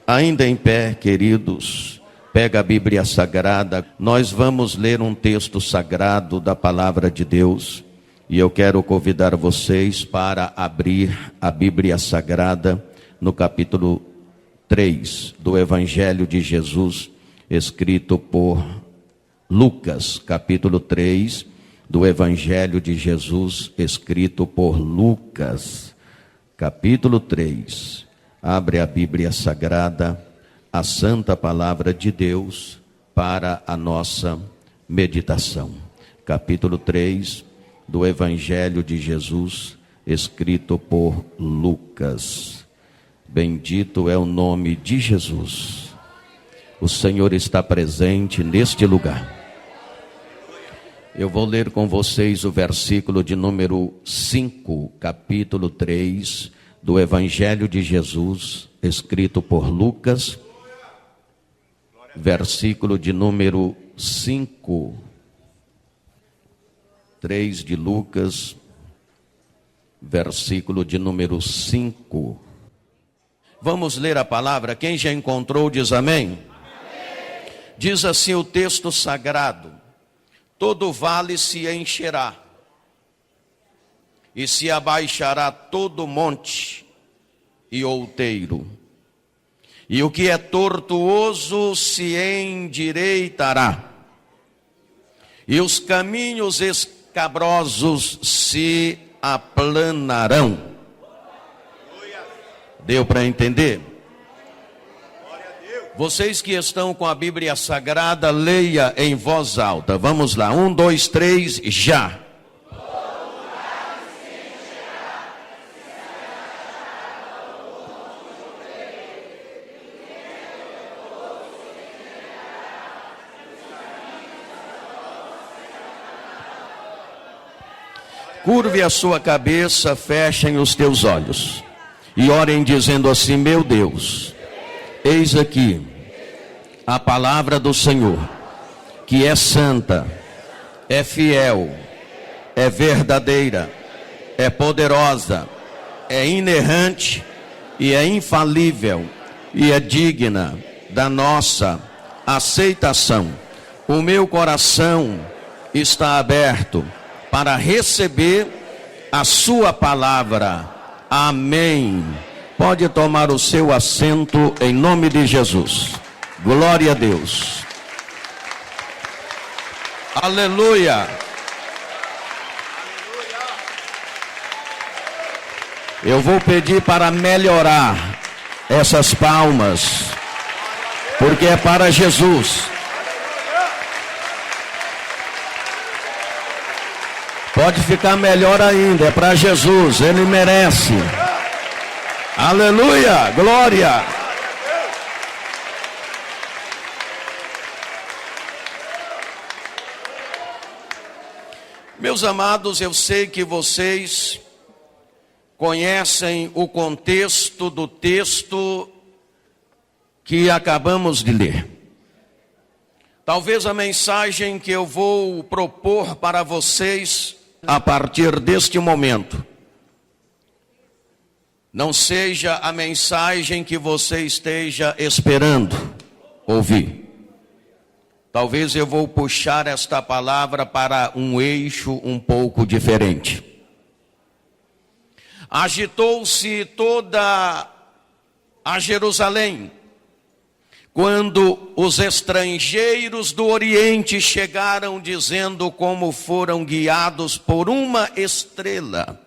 Ainda em pé, queridos, pega a Bíblia Sagrada. Nós vamos ler um texto sagrado da Palavra de Deus. E eu quero convidar vocês para abrir a Bíblia Sagrada no capítulo 3 do Evangelho de Jesus, escrito por Lucas. Capítulo 3 do Evangelho de Jesus, escrito por Lucas. Capítulo 3. Abre a Bíblia Sagrada, a Santa Palavra de Deus, para a nossa meditação. Capítulo 3 do Evangelho de Jesus, escrito por Lucas. Bendito é o nome de Jesus. O Senhor está presente neste lugar. Eu vou ler com vocês o versículo de número 5, capítulo 3 do Evangelho de Jesus, escrito por Lucas, versículo de número 5, 3 de Lucas, versículo de número 5. Vamos ler a palavra. Quem já encontrou diz amém. Amém. Diz assim o texto sagrado: todo vale se encherá, e se abaixará todo monte e outeiro, e o que é tortuoso se endireitará, e os caminhos escabrosos se aplanarão. Deu para entender? Vocês que estão com a Bíblia Sagrada, leia em voz alta. Vamos lá, 1, 2, 3, já. Curve a sua cabeça, fechem os teus olhos e orem dizendo assim: meu Deus, eis aqui a palavra do Senhor, que é santa, é fiel, é verdadeira, é poderosa, é inerrante e é infalível e é digna da nossa aceitação. O meu coração está aberto para receber a sua palavra. Amém. Pode tomar o seu assento em nome de Jesus. Glória a Deus. Aleluia. Eu vou pedir para melhorar essas palmas, porque é para Jesus. Pode ficar melhor ainda, é para Jesus, Ele merece. Aleluia, glória. Meus amados, eu sei que vocês conhecem o contexto do texto que acabamos de ler. Talvez a mensagem que eu vou propor para vocês a partir deste momento não seja a mensagem que você esteja esperando ouvir. Talvez eu vou puxar esta palavra para um eixo um pouco diferente. Agitou-se toda a Jerusalém quando os estrangeiros do Oriente chegaram, dizendo como foram guiados por uma estrela,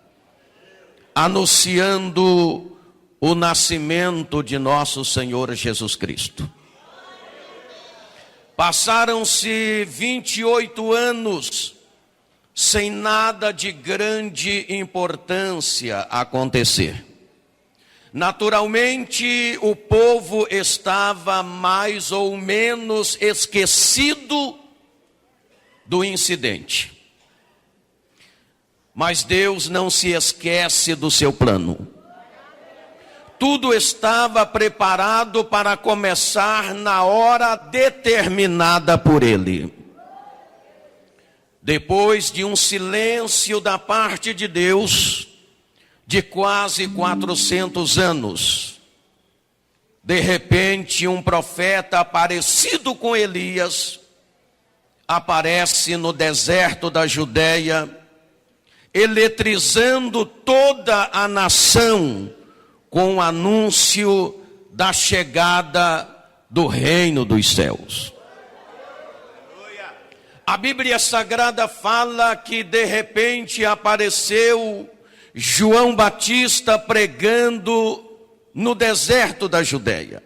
anunciando o nascimento de nosso Senhor Jesus Cristo. Passaram-se 28 anos sem nada de grande importância acontecer. Naturalmente, o povo estava mais ou menos esquecido do incidente. Mas Deus não se esquece do seu plano. Tudo estava preparado para começar na hora determinada por Ele. Depois de um silêncio da parte de Deus, de quase 400 anos, De repente, um profeta parecido com Elias aparece no deserto da Judeia, eletrizando toda a nação com o anúncio da chegada do reino dos céus. A Bíblia Sagrada fala que de repente apareceu João Batista pregando no deserto da Judeia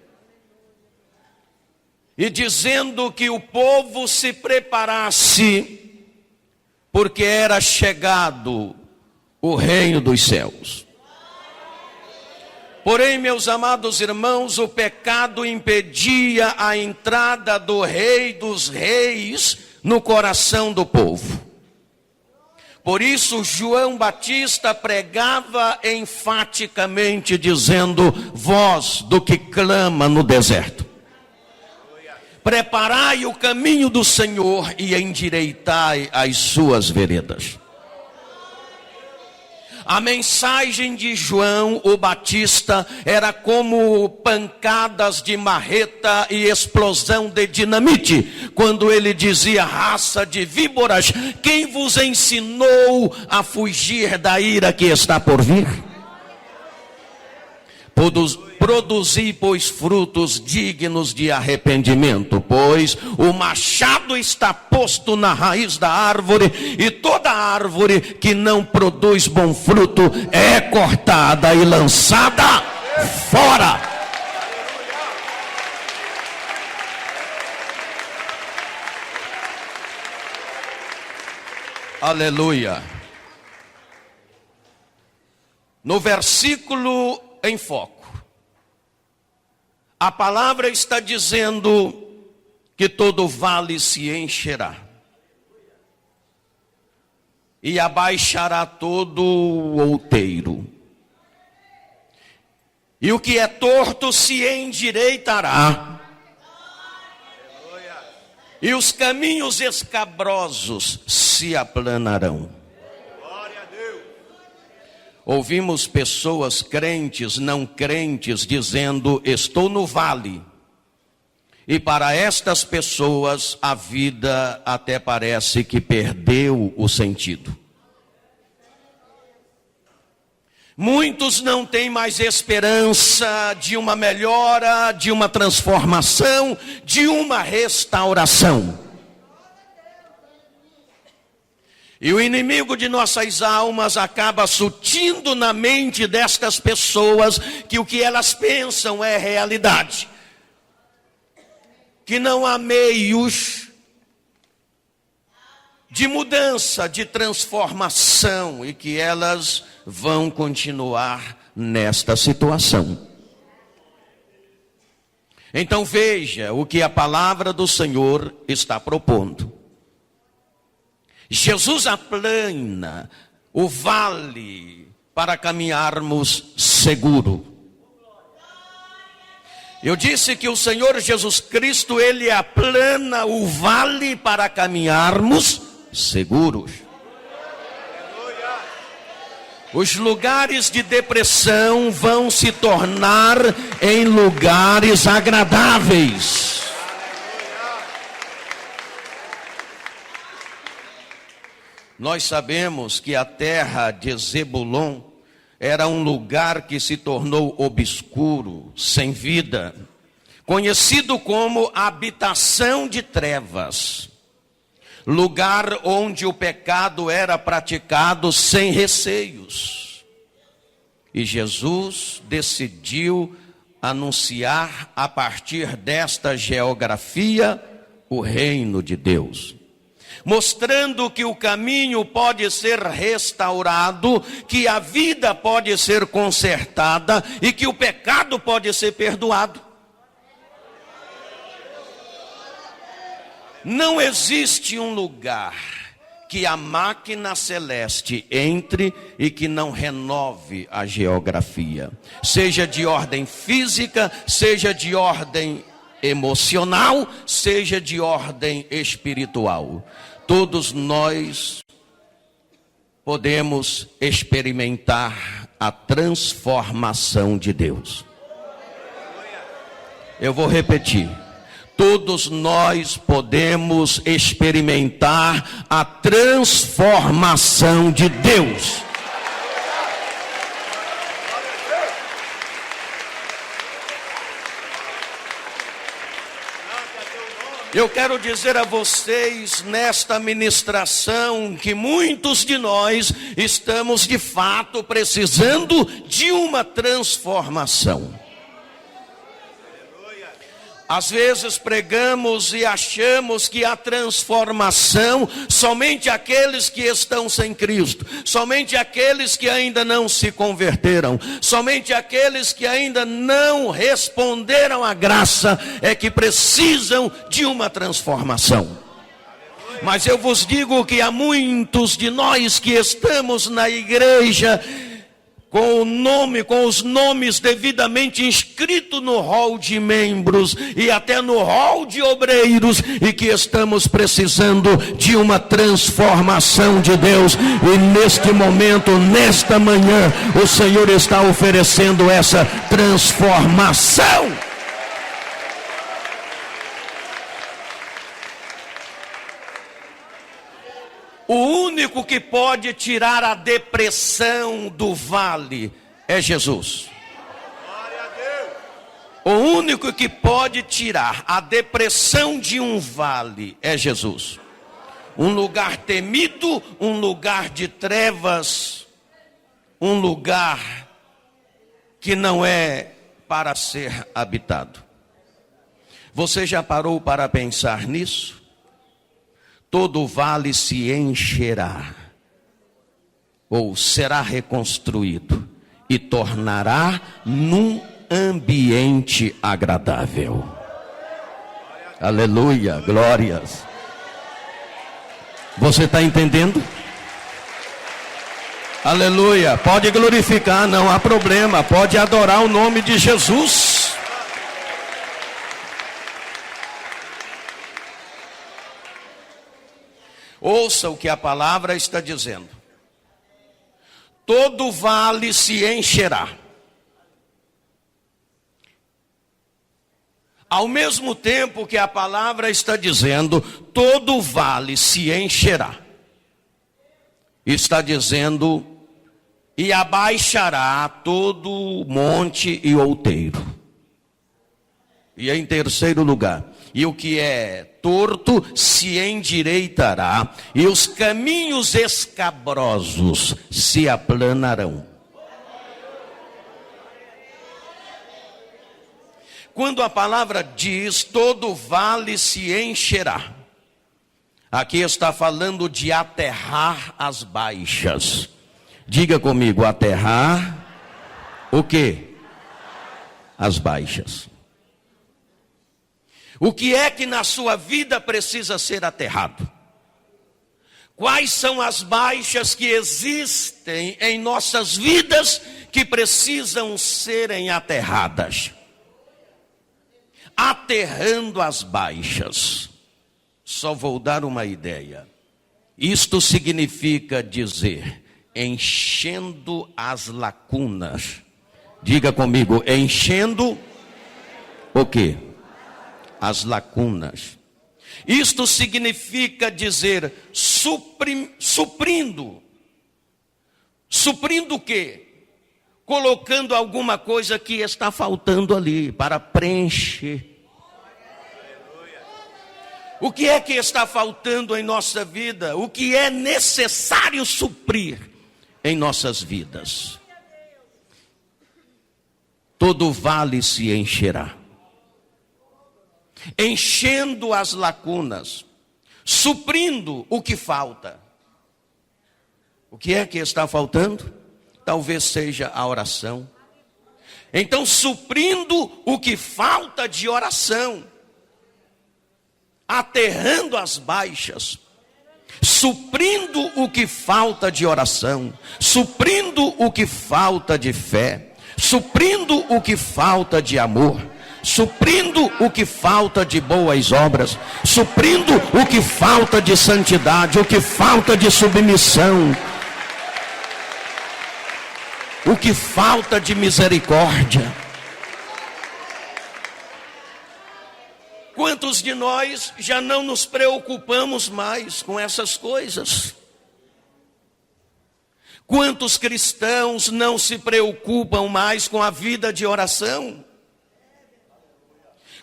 e dizendo que o povo se preparasse, porque era chegado o reino dos céus. Porém, meus amados irmãos, o pecado impedia a entrada do Rei dos Reis no coração do povo. Por isso, João Batista pregava enfaticamente, dizendo: voz do que clama no deserto, preparai o caminho do Senhor e endireitai as suas veredas. A mensagem de João o Batista era como pancadas de marreta e explosão de dinamite, quando ele dizia: raça de víboras, quem vos ensinou a fugir da ira que está por vir? Produzi, pois, frutos dignos de arrependimento, pois o machado está posto na raiz da árvore, e toda árvore que não produz bom fruto é cortada e lançada fora. Aleluia. No versículo em foco, a palavra está dizendo que todo vale se encherá, e abaixará todo o outeiro, e o que é torto se endireitará, e os caminhos escabrosos se aplanarão. Ouvimos pessoas crentes, não crentes, dizendo: estou no vale. E para estas pessoas a vida até parece que perdeu o sentido. Muitos não têm mais esperança de uma melhora, de uma transformação, de uma restauração. E o inimigo de nossas almas acaba surtindo na mente destas pessoas que o que elas pensam é realidade. Que não há meios de mudança, de transformação, e que elas vão continuar nesta situação. Então veja o que a palavra do Senhor está propondo. Jesus aplana o vale para caminharmos seguro. Eu disse que o Senhor Jesus Cristo, Ele aplana o vale para caminharmos seguros. Os lugares de depressão vão se tornar em lugares agradáveis. Nós sabemos que a terra de Zebulon era um lugar que se tornou obscuro, sem vida, conhecido como habitação de trevas, lugar onde o pecado era praticado sem receios. E Jesus decidiu anunciar a partir desta geografia o reino de Deus, mostrando que o caminho pode ser restaurado, que a vida pode ser consertada e que o pecado pode ser perdoado. Não existe um lugar que a máquina celeste entre e que não renove a geografia, seja de ordem física, seja de ordem emocional, seja de ordem espiritual. Todos nós podemos experimentar a transformação de Deus. Eu vou repetir. Todos nós podemos experimentar a transformação de Deus. Eu quero dizer a vocês nesta ministração que muitos de nós estamos de fato precisando de uma transformação. Às vezes pregamos e achamos que a transformação somente aqueles que estão sem Cristo, somente aqueles que ainda não se converteram, somente aqueles que ainda não responderam à graça é que precisam de uma transformação. Mas eu vos digo que há muitos de nós que estamos na igreja com os nomes devidamente inscritos no rol de membros e até no rol de obreiros, e que estamos precisando de uma transformação de Deus. E neste momento, nesta manhã, o Senhor está oferecendo essa transformação. O único que pode tirar a depressão do vale é Jesus. O único que pode tirar a depressão de um vale é Jesus. Um lugar temido, um lugar de trevas, um lugar que não é para ser habitado. Você já parou para pensar nisso? Todo vale se encherá, ou será reconstruído, e tornará num ambiente agradável. Aleluia, glórias. Você está entendendo? Aleluia, pode glorificar, não há problema, pode adorar o nome de Jesus. Ouça o que a palavra está dizendo. Todo vale se encherá. Ao mesmo tempo que a palavra está dizendo, todo vale se encherá. Está dizendo, e abaixará todo monte e outeiro. E em terceiro lugar, e o que é torto se endireitará, e os caminhos escabrosos se aplanarão. Quando a palavra diz, todo vale se encherá, aqui está falando de aterrar as baixas. Diga comigo, aterrar o quê? As baixas. O que é que na sua vida precisa ser aterrado? Quais são as baixas que existem em nossas vidas que precisam serem aterradas? Aterrando as baixas. Só vou dar uma ideia. Isto significa dizer, enchendo as lacunas. Diga comigo, enchendo o quê? As lacunas. Isto significa dizer suprindo. Suprindo o quê? Colocando alguma coisa que está faltando ali para preencher. O que é que está faltando em nossa vida? O que é necessário suprir em nossas vidas? Todo vale se encherá. Enchendo as lacunas, suprindo o que falta. O que é que está faltando? Talvez seja a oração. Então, suprindo o que falta de oração, aterrando as baixas, suprindo o que falta de oração, suprindo o que falta de fé, suprindo o que falta de amor, suprindo o que falta de boas obras, suprindo o que falta de santidade, o que falta de submissão, o que falta de misericórdia. Quantos de nós já não nos preocupamos mais com essas coisas? Quantos cristãos não se preocupam mais com a vida de oração?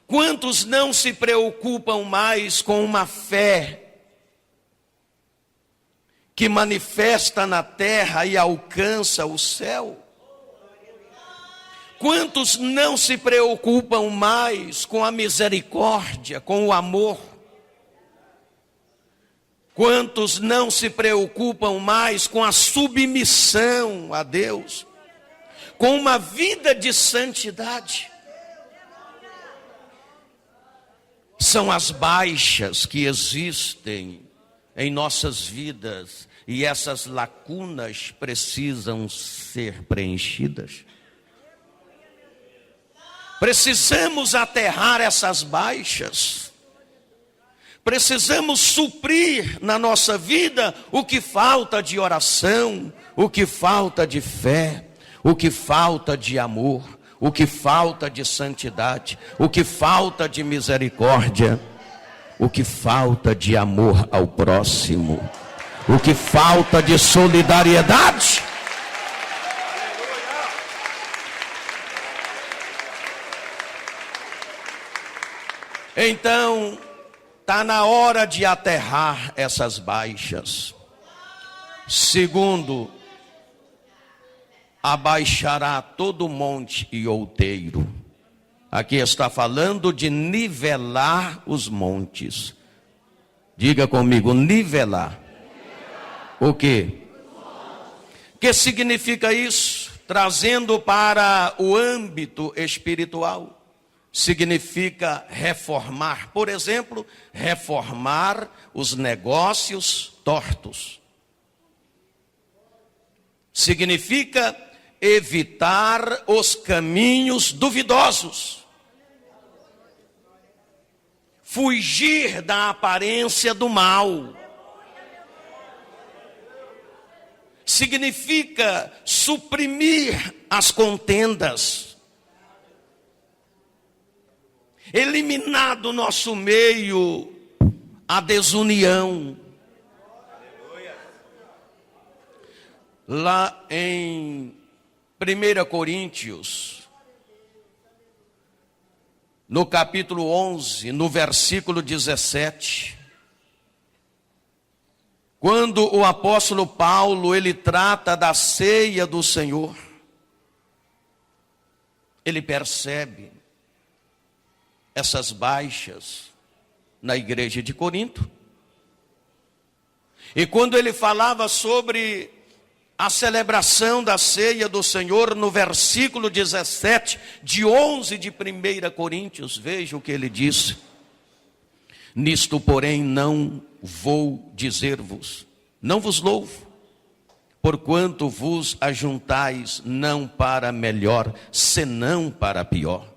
Quantos não se preocupam mais com uma fé que manifesta na terra e alcança o céu? Quantos não se preocupam mais com a misericórdia, com o amor? Quantos não se preocupam mais com a submissão a Deus, com uma vida de santidade? São as baixas que existem em nossas vidas e essas lacunas precisam ser preenchidas. Precisamos aterrar essas baixas. Precisamos suprir na nossa vida o que falta de oração, o que falta de fé, o que falta de amor, o que falta de santidade, o que falta de misericórdia, o que falta de amor ao próximo, o que falta de solidariedade. Então, está na hora de aterrar essas baixas. Segundo, abaixará todo monte e outeiro. Aqui está falando de nivelar os montes. Diga comigo, nivelar. O quê? O que significa isso? Trazendo para o âmbito espiritual. Significa reformar. Por exemplo, reformar os negócios tortos. Significa evitar os caminhos duvidosos. Fugir da aparência do mal. Significa suprimir as contendas. Eliminar do nosso meio a desunião. Lá em 1 Coríntios, no capítulo 11, no versículo 17, quando o apóstolo Paulo, ele trata da ceia do Senhor, ele percebe essas baixas na igreja de Corinto. E quando ele falava sobre a celebração da ceia do Senhor, no versículo 17 de 11 de 1 Coríntios, veja o que ele disse: nisto, porém, não vou dizer-vos, não vos louvo, porquanto vos ajuntais não para melhor, senão para pior.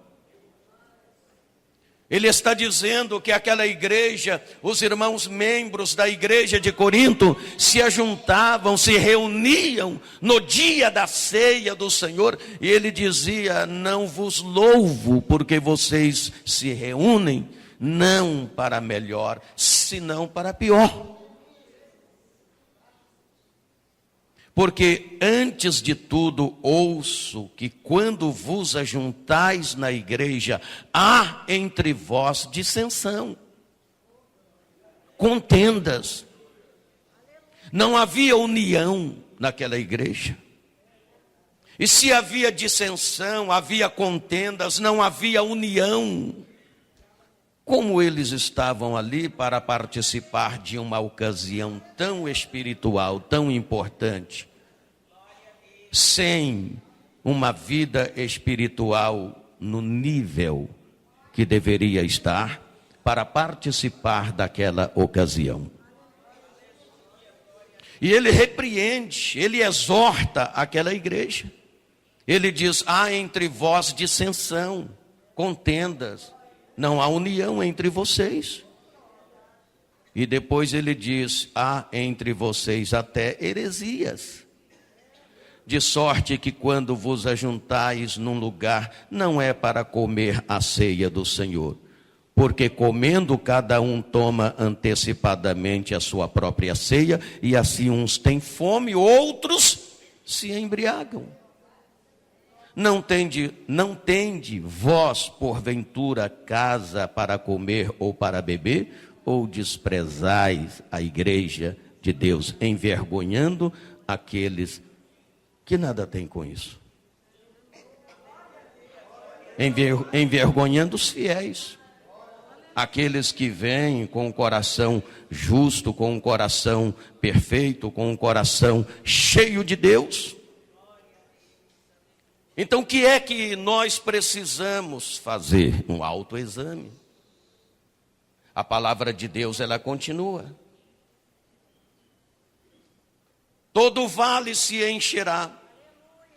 Ele está dizendo que aquela igreja, os irmãos membros da igreja de Corinto, se ajuntavam, se reuniam no dia da ceia do Senhor, e ele dizia: não vos louvo, porque vocês se reúnem, não para melhor, senão para pior. Porque antes de tudo ouço que quando vos ajuntais na igreja, há entre vós dissensão, contendas. Não havia união naquela igreja. E se havia dissensão, havia contendas, não havia união. Como eles estavam ali para participar de uma ocasião tão espiritual, tão importante, sem uma vida espiritual no nível que deveria estar para participar daquela ocasião? E ele repreende, ele exorta aquela igreja. Ele diz: há entre vós dissensão, contendas, não há união entre vocês. E depois ele diz: há entre vocês até heresias. De sorte que quando vos ajuntais num lugar, não é para comer a ceia do Senhor. porque comendo cada um toma antecipadamente a sua própria ceia, e assim uns têm fome, outros se embriagam. Não tende vós, porventura, casa para comer ou para beber, ou desprezais a igreja de Deus, envergonhando aqueles que nada têm com isso? Envergonhando os fiéis, aqueles que vêm com o coração justo, com o coração perfeito, com o coração cheio de Deus. Então, o que é que nós precisamos fazer? Um autoexame. A palavra de Deus, ela continua. Todo vale se encherá,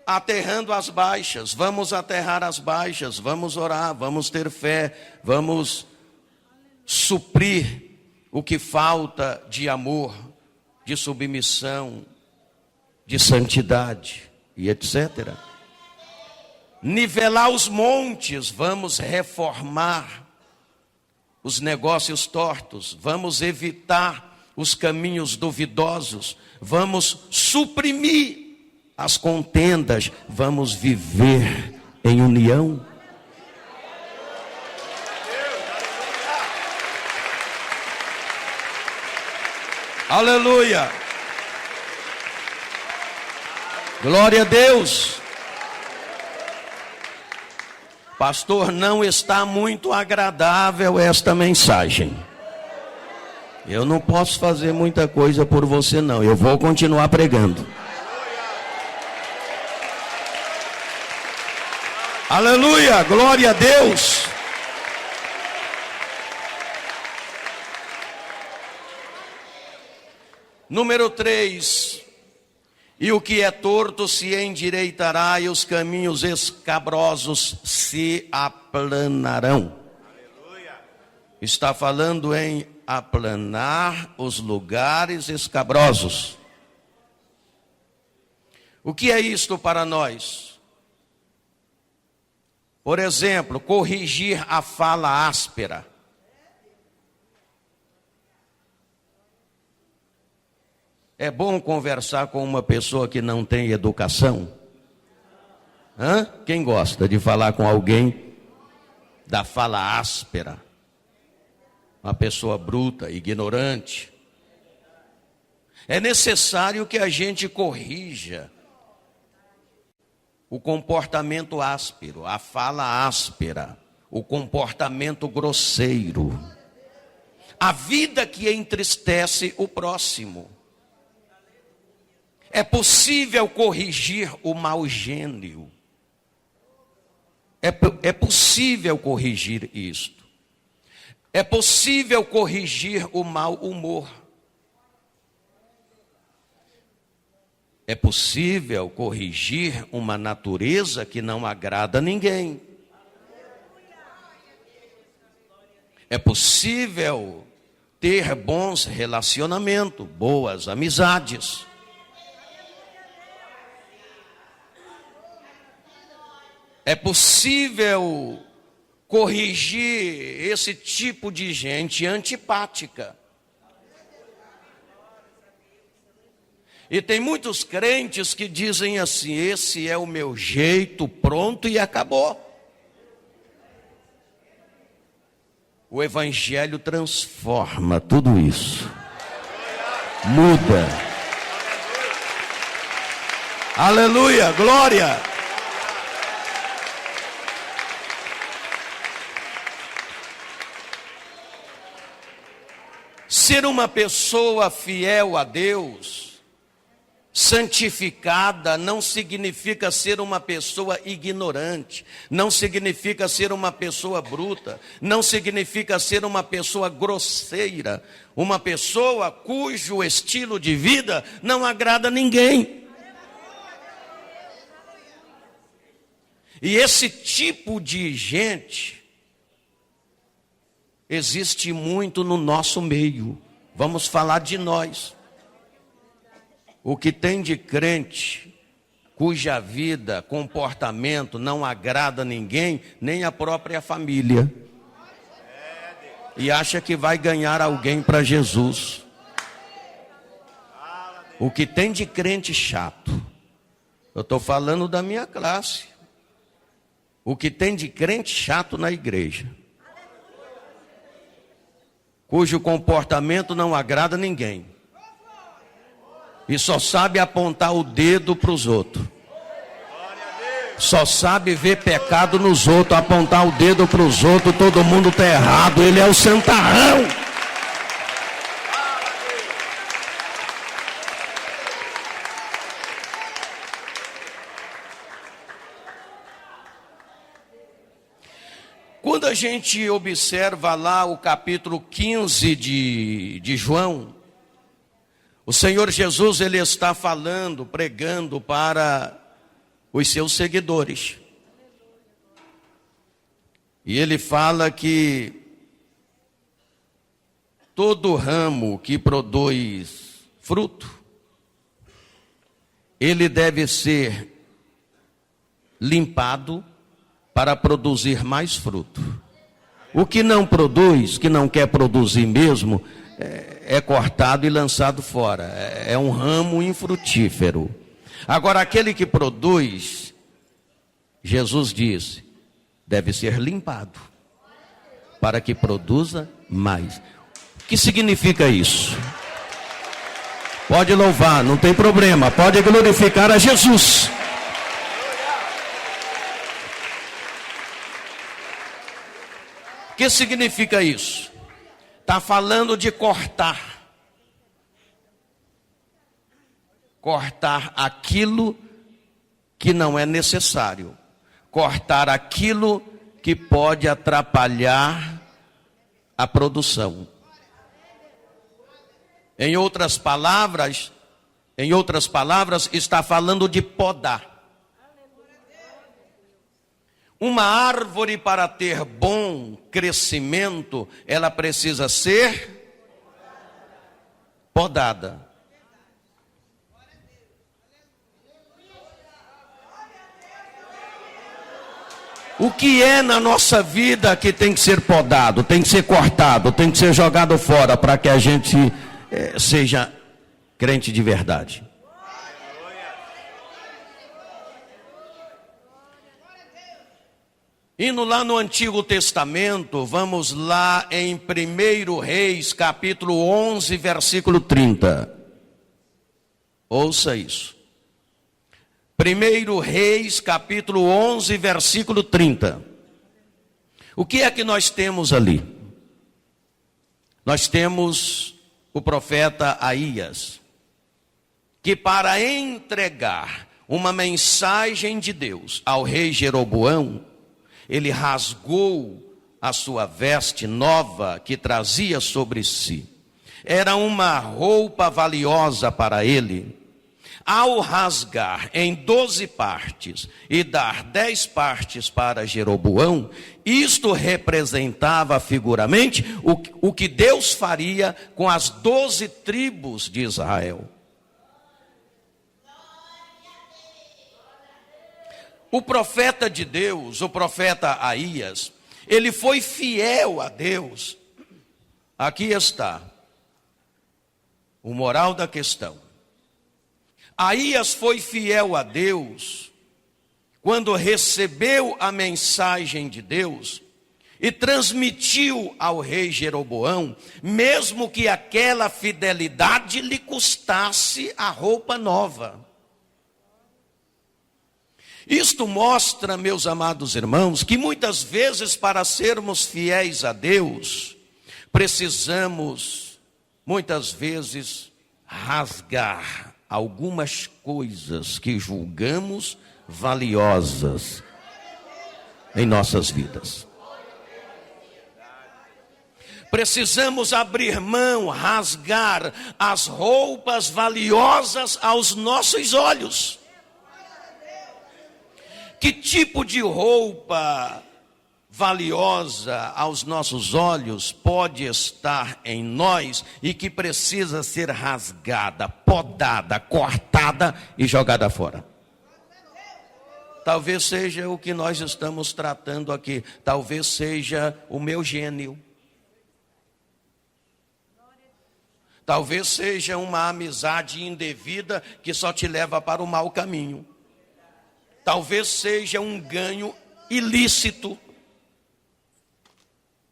aterrando as baixas. Vamos aterrar as baixas, vamos orar, vamos ter fé, vamos suprir o que falta de amor, de submissão, de santidade e etc. Nivelar os montes, vamos reformar os negócios tortos, vamos evitar os caminhos duvidosos, vamos suprimir as contendas, vamos viver em união. Aleluia! Glória a Deus! Pastor, não está muito agradável esta mensagem. Eu não posso fazer muita coisa por você não, eu vou continuar pregando. Aleluia, glória a Deus. Número 3. E o que é torto se endireitará, e os caminhos escabrosos se aplanarão. Aleluia. Está falando em aplanar os lugares escabrosos. O que é isto para nós? Por exemplo, corrigir a fala áspera. É bom conversar com uma pessoa que não tem educação? Quem gosta de falar com alguém da fala áspera? Uma pessoa bruta, ignorante. É necessário que a gente corrija o comportamento áspero, a fala áspera, o comportamento grosseiro, a vida que entristece o próximo. É possível corrigir o mau gênio. É possível corrigir isto. É possível corrigir o mau humor. É possível corrigir uma natureza que não agrada a ninguém. É possível ter bons relacionamentos, boas amizades. É possível corrigir esse tipo de gente antipática. E tem muitos crentes que dizem assim: esse é o meu jeito, pronto e acabou. O Evangelho transforma tudo isso. Muda. Aleluia, glória. Ser uma pessoa fiel a Deus, santificada, não significa ser uma pessoa ignorante, não significa ser uma pessoa bruta, não significa ser uma pessoa grosseira, uma pessoa cujo estilo de vida não agrada a ninguém. E esse tipo de gente existe muito no nosso meio. Vamos falar de nós. O que tem de crente cuja vida, comportamento não agrada a ninguém, nem a própria família. e acha que vai ganhar alguém para Jesus. O que tem de crente chato, eu estou falando da minha classe. O que tem de crente chato na igreja, cujo comportamento não agrada ninguém, e só sabe apontar o dedo para os outros, só sabe ver pecado nos outros, apontar o dedo para os outros, todo mundo está errado, ele é o santarrão. Quando a gente observa lá o capítulo 15 de João, o Senhor Jesus, ele está falando, pregando para os seus seguidores. E ele fala que todo ramo que produz fruto, ele deve ser limpado para produzir mais fruto. O que não produz, que não quer produzir mesmo, é cortado e lançado fora. É um ramo infrutífero. Agora, aquele que produz, Jesus disse, deve ser limpado para que produza mais. O que significa isso? Pode louvar, não tem problema, pode glorificar a Jesus. O que significa isso? Está falando de cortar. Cortar aquilo que não é necessário. Cortar aquilo que pode atrapalhar a produção. Em outras palavras, está falando de podar. Uma árvore, para ter bom crescimento, ela precisa ser podada. O que é na nossa vida que tem que ser podado, tem que ser cortado, tem que ser jogado fora para que a gente seja crente de verdade? Indo lá no Antigo Testamento, vamos lá em 1 Reis, capítulo 11, versículo 30. Ouça isso. 1 Reis, capítulo 11, versículo 30. O que é que nós temos ali? Nós temos o profeta Aías, que para entregar uma mensagem de Deus ao rei Jeroboão, ele rasgou a sua veste nova que trazia sobre si. Era uma roupa valiosa para ele. Ao rasgar em 12 partes e dar 10 partes para Jeroboão, isto representava figuramente o que Deus faria com as 12 tribos de Israel. O profeta de Deus, o profeta Aías, ele foi fiel a Deus. Aqui está o moral da questão. Aías foi fiel a Deus quando recebeu a mensagem de Deus e transmitiu ao rei Jeroboão, mesmo que aquela fidelidade lhe custasse a roupa nova. Isto mostra, meus amados irmãos, que muitas vezes para sermos fiéis a Deus, precisamos, muitas vezes, rasgar algumas coisas que julgamos valiosas em nossas vidas. Precisamos abrir mão, rasgar as roupas valiosas aos nossos olhos. Que tipo de roupa valiosa aos nossos olhos pode estar em nós e que precisa ser rasgada, podada, cortada e jogada fora? Talvez seja o que nós estamos tratando aqui. Talvez seja o meu gênio. Talvez seja uma amizade indevida que só te leva para o mau caminho. Talvez seja um ganho ilícito.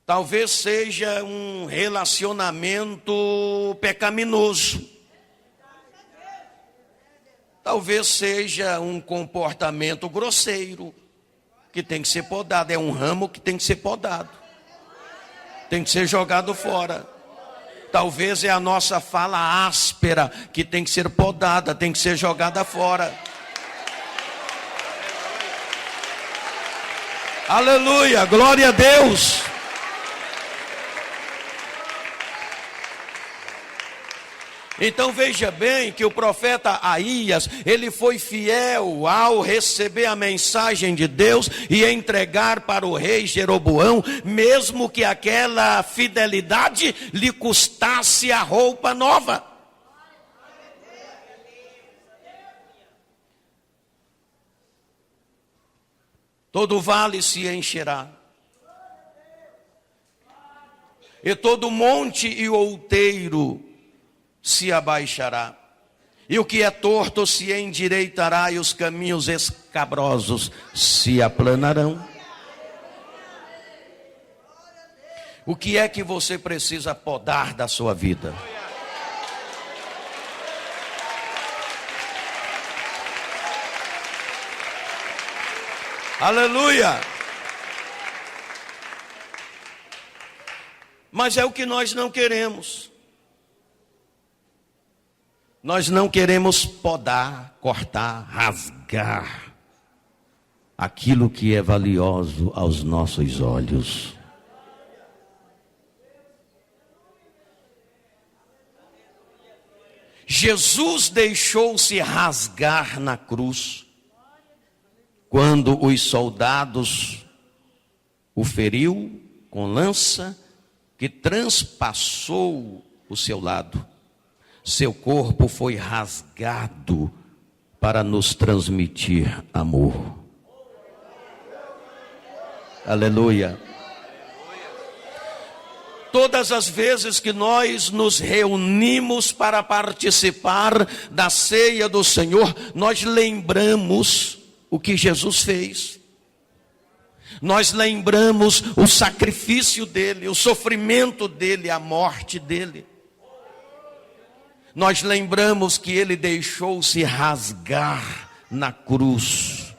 Talvez seja um relacionamento pecaminoso. Talvez seja um comportamento grosseiro que tem que ser podado. É um ramo que tem que ser podado. Tem que ser jogado fora. Talvez é a nossa fala áspera que tem que ser podada, tem que ser jogada fora. Aleluia, glória a Deus. Então veja bem que o profeta Aías, ele foi fiel ao receber a mensagem de Deus e entregar para o rei Jeroboão, mesmo que aquela fidelidade lhe custasse a roupa nova. Todo vale se encherá, e todo monte e outeiro se abaixará, e o que é torto se endireitará, e os caminhos escabrosos se aplanarão. O que é que você precisa podar da sua vida? Aleluia! Mas é o que nós não queremos. Nós não queremos podar, cortar, rasgar aquilo que é valioso aos nossos olhos. Jesus deixou-se rasgar na cruz quando os soldados o feriu com lança que transpassou o seu lado. Seu corpo foi rasgado para nos transmitir amor. Aleluia. Todas as vezes que nós nos reunimos para participar da ceia do Senhor, nós lembramos o que Jesus fez. Nós lembramos o sacrifício dele, o sofrimento dele, a morte dele. Nós lembramos que ele deixou-se rasgar na cruz.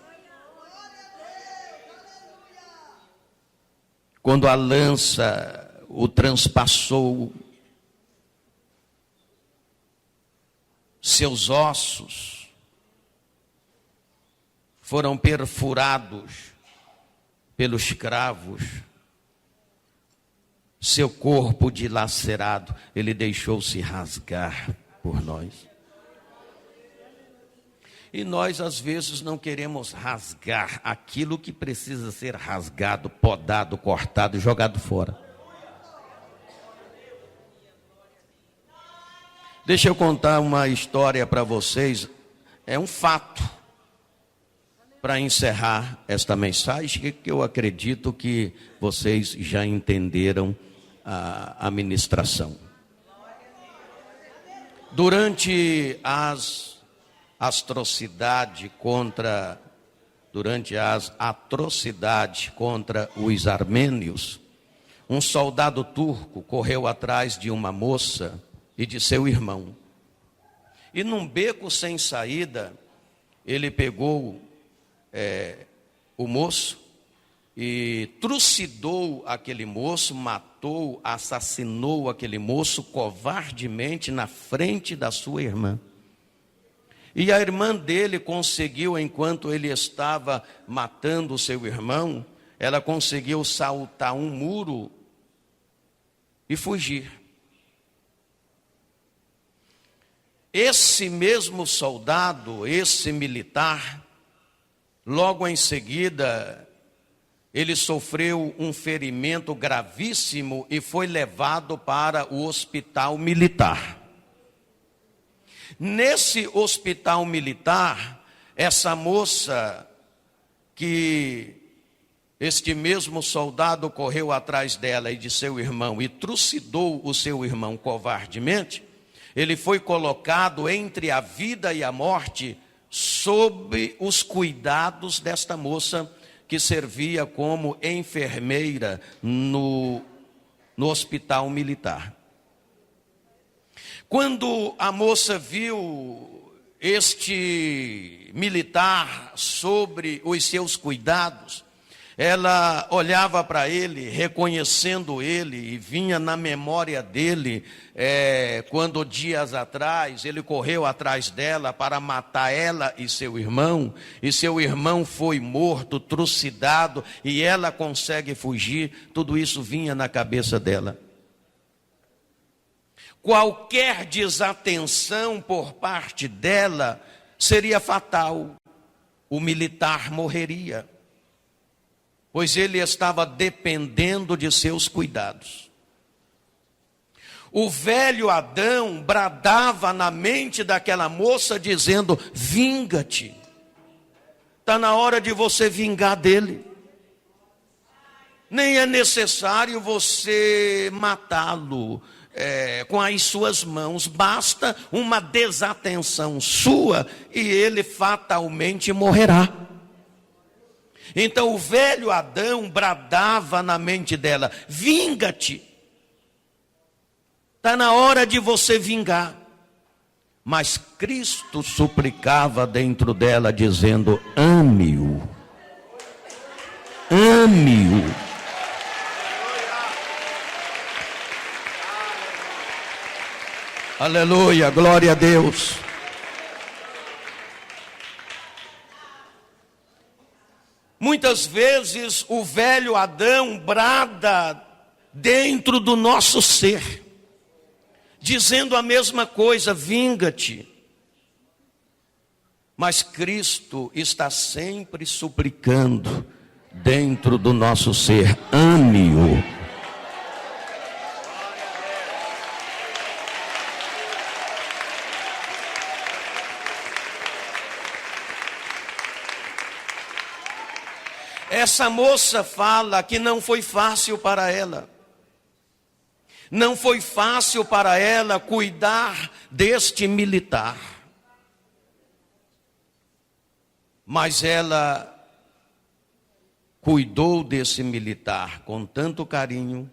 Quando a lança o transpassou, seus ossos foram perfurados pelos cravos, seu corpo dilacerado, ele deixou-se rasgar por nós. E nós às vezes não queremos rasgar aquilo que precisa ser rasgado, podado, cortado e jogado fora. Deixa eu contar uma história para vocês, é um fato, para encerrar esta mensagem, que eu acredito que vocês já entenderam a ministração. Durante as atrocidades contra os armênios, um soldado turco correu atrás de uma moça e de seu irmão. E num beco sem saída, ele pegou o moço e trucidou aquele moço, matou, assassinou aquele moço covardemente na frente da sua irmã. E a irmã dele conseguiu, enquanto ele estava matando o seu irmão, ela conseguiu saltar um muro e fugir. Esse mesmo soldado, esse militar, logo em seguida, ele sofreu um ferimento gravíssimo e foi levado para o hospital militar. Nesse hospital militar, essa moça que este mesmo soldado correu atrás dela e de seu irmão e trucidou o seu irmão covardemente, Ele foi colocado entre a vida e a morte sob os cuidados desta moça que servia como enfermeira no hospital militar. Quando a moça viu este militar sobre os seus cuidados, ela olhava para ele, reconhecendo ele, e vinha na memória dele, quando dias atrás ele correu atrás dela para matar ela e seu irmão foi morto, trucidado, e ela consegue fugir. Tudo isso vinha na cabeça dela. Qualquer desatenção por parte dela seria fatal. O militar morreria, pois ele estava dependendo de seus cuidados. O velho Adão bradava na mente daquela moça dizendo: vinga-te, está na hora de você vingar dele. Nem é necessário você matá-lo com as suas mãos, basta uma desatenção sua e ele fatalmente morrerá. Então o velho Adão bradava na mente dela: vinga-te, está na hora de você vingar. Mas Cristo suplicava dentro dela dizendo: ame-o, ame-o. Aleluia, glória a Deus. Muitas vezes o velho Adão brada dentro do nosso ser, dizendo a mesma coisa: vinga-te. Mas Cristo está sempre suplicando dentro do nosso ser: ame-o. Essa moça fala que não foi fácil para ela. Não foi fácil para ela cuidar deste militar. Mas ela cuidou desse militar com tanto carinho,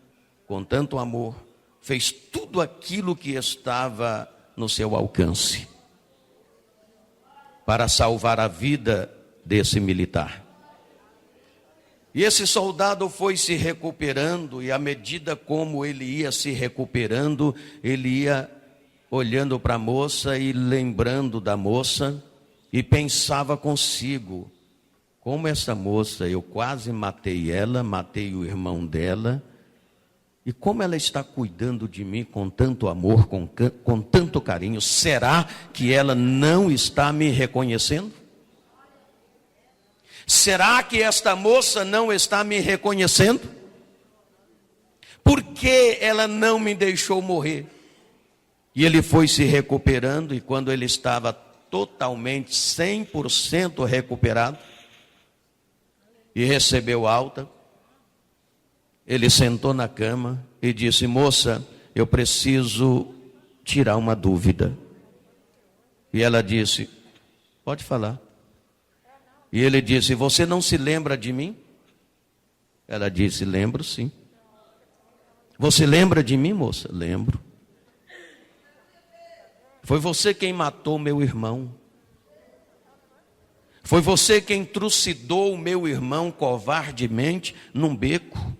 com tanto amor, fez tudo aquilo que estava no seu alcance para salvar a vida desse militar. E esse soldado foi se recuperando, e à medida como ele ia se recuperando, ele ia olhando para a moça e lembrando da moça, e pensava consigo: como essa moça, eu quase matei ela, matei o irmão dela, e como ela está cuidando de mim com tanto amor, com tanto carinho, será que ela não está me reconhecendo? Será que esta moça não está me reconhecendo? Por que ela não me deixou morrer? E ele foi se recuperando, e quando ele estava totalmente 100% recuperado e recebeu alta, ele sentou na cama e disse: moça, eu preciso tirar uma dúvida. E ela disse: pode falar. E ele disse: você não se lembra de mim? Ela disse: lembro sim. Você lembra de mim, moça? Lembro. Foi você quem matou meu irmão. Foi você quem trucidou o meu irmão covardemente num beco.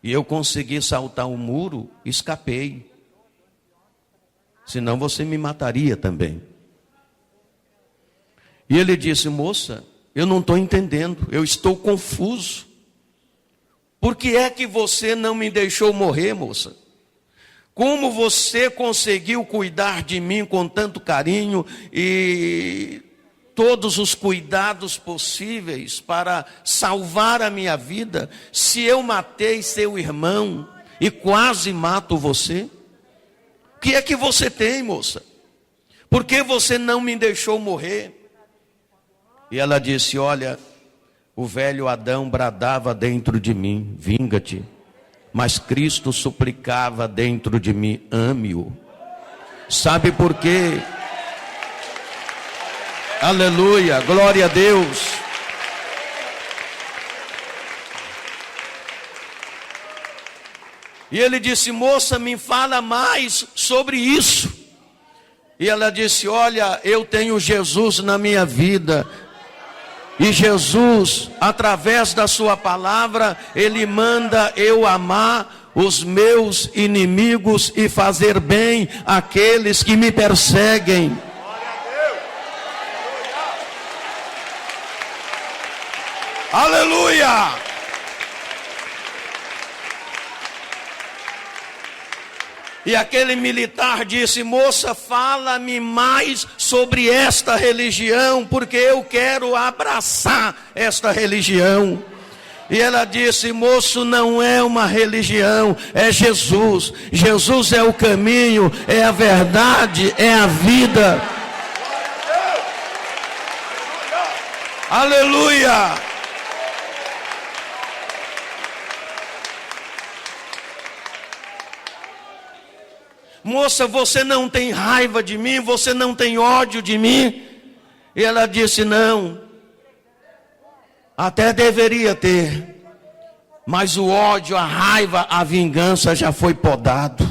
E eu consegui saltar o muro, escapei. Senão você me mataria também. E ele disse: moça, eu não estou entendendo, eu estou confuso. Por que é que você não me deixou morrer, moça? Como você conseguiu cuidar de mim com tanto carinho e todos os cuidados possíveis para salvar a minha vida, se eu matei seu irmão e quase mato você? O que é que você tem, moça? Por que você não me deixou morrer? E ela disse: olha, o velho Adão bradava dentro de mim: vinga-te. Mas Cristo suplicava dentro de mim: ame-o. Sabe por quê? Aleluia, glória a Deus. E ele disse: moça, me fala mais sobre isso. E ela disse: olha, eu tenho Jesus na minha vida. E Jesus, através da sua palavra, Ele manda eu amar os meus inimigos e fazer bem àqueles que me perseguem. Aleluia! E aquele militar disse: moça, fala-me mais sobre esta religião, porque eu quero abraçar esta religião. E ela disse: moço, não é uma religião, é Jesus. Jesus é o caminho, é a verdade, é a vida. Aleluia! Moça, você não tem raiva de mim? Você não tem ódio de mim? E ela disse: não. Até deveria ter. Mas o ódio, a raiva, a vingança já foi podado.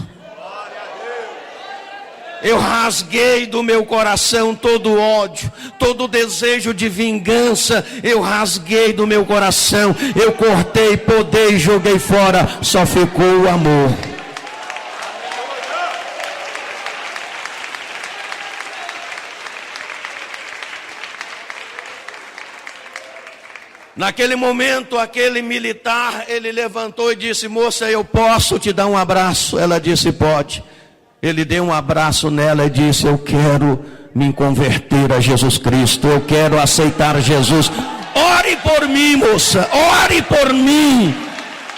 Eu rasguei do meu coração todo ódio, todo desejo de vingança. Eu rasguei do meu coração. Eu cortei, podei, joguei fora. Só ficou o amor. Naquele momento, aquele militar, ele levantou e disse: moça, eu posso te dar um abraço? Ela disse: pode. Ele deu um abraço nela e disse: eu quero me converter a Jesus Cristo, eu quero aceitar Jesus. Ore por mim, moça, ore por mim,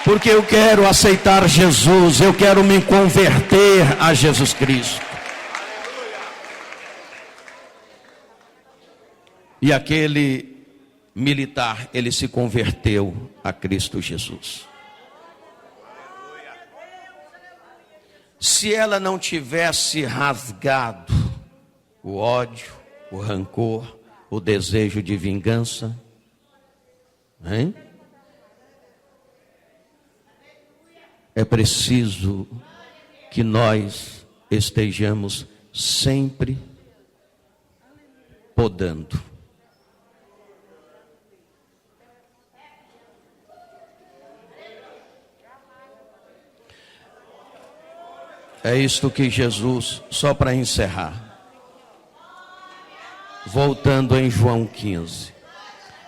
porque eu quero aceitar Jesus, eu quero me converter a Jesus Cristo. E aquele militar, ele se converteu a Cristo Jesus. Se ela não tivesse rasgado o ódio, o rancor, o desejo de vingança, hein? É preciso que nós estejamos sempre podando. É isto que Jesus, só para encerrar, voltando em João 15.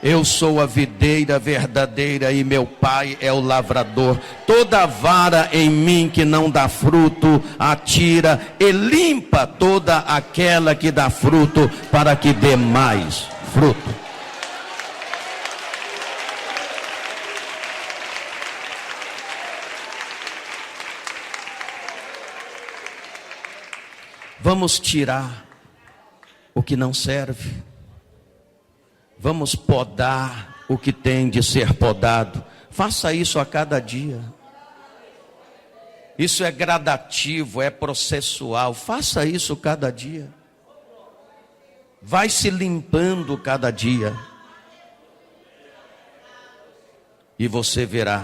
Eu sou a videira verdadeira e meu pai é o lavrador. Toda vara em mim que não dá fruto, atira e limpa toda aquela que dá fruto, para que dê mais fruto. Vamos tirar o que não serve. Vamos podar o que tem de ser podado. Faça isso a cada dia. Isso é gradativo, é processual. Faça isso cada dia. Vai se limpando cada dia. E você verá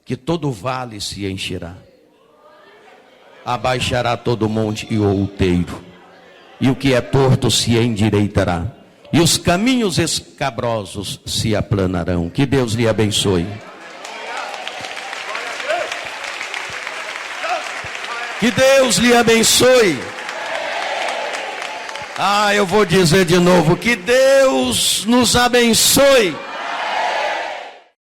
que todo vale se encherá. Abaixará todo monte e outeiro, e o que é torto se endireitará, e os caminhos escabrosos se aplanarão. Que Deus lhe abençoe. Que Deus lhe abençoe. Eu vou dizer de novo: que Deus nos abençoe.